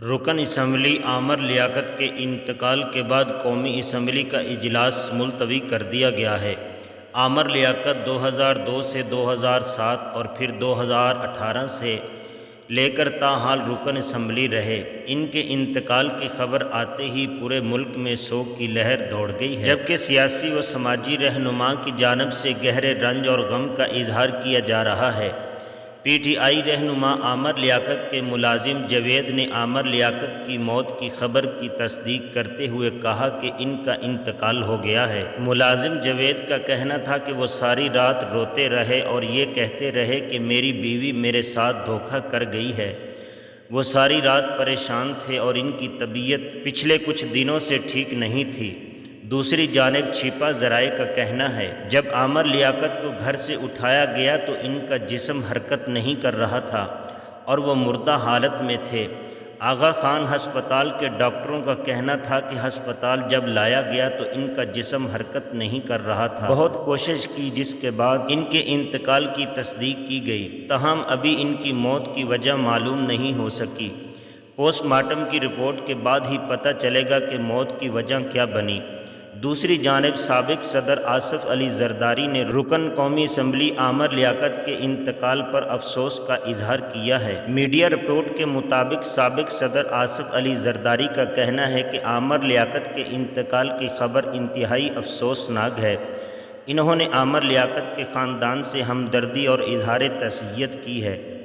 رکن اسمبلی عامر لیاقت کے انتقال کے بعد قومی اسمبلی کا اجلاس ملتوی کر دیا گیا ہے۔ عامر لیاقت 2002 سے 2007 اور پھر 2018 سے لے کر تاحال رکن اسمبلی رہے۔ ان کے انتقال کی خبر آتے ہی پورے ملک میں سوگ کی لہر دوڑ گئی ہے، جبکہ سیاسی و سماجی رہنما کی جانب سے گہرے رنج اور غم کا اظہار کیا جا رہا ہے۔ پی ٹی آئی رہنما عامر لیاقت کے ملازم جاوید نے عامر لیاقت کی موت کی خبر کی تصدیق کرتے ہوئے کہا کہ ان کا انتقال ہو گیا ہے۔ ملازم جاوید کا کہنا تھا کہ وہ ساری رات روتے رہے اور یہ کہتے رہے کہ میری بیوی میرے ساتھ دھوکہ کر گئی ہے۔ وہ ساری رات پریشان تھے اور ان کی طبیعت پچھلے کچھ دنوں سے ٹھیک نہیں تھی۔ دوسری جانب چھپا ذرائع کا کہنا ہے جب عامر لیاقت کو گھر سے اٹھایا گیا تو ان کا جسم حرکت نہیں کر رہا تھا اور وہ مردہ حالت میں تھے۔ آغا خان ہسپتال کے ڈاکٹروں کا کہنا تھا کہ ہسپتال جب لایا گیا تو ان کا جسم حرکت نہیں کر رہا تھا۔ بہت کوشش کی جس کے بعد ان کے انتقال کی تصدیق کی گئی، تاہم ابھی ان کی موت کی وجہ معلوم نہیں ہو سکی۔ پوسٹ مارٹم کی رپورٹ کے بعد ہی پتہ چلے گا کہ موت کی وجہ کیا بنی۔ دوسری جانب سابق صدر آصف علی زرداری نے رکن قومی اسمبلی عامر لیاقت کے انتقال پر افسوس کا اظہار کیا ہے۔ میڈیا رپورٹ کے مطابق سابق صدر آصف علی زرداری کا کہنا ہے کہ عامر لیاقت کے انتقال کی خبر انتہائی افسوسناک ہے۔ انہوں نے عامر لیاقت کے خاندان سے ہمدردی اور اظہار تعزیت کی ہے۔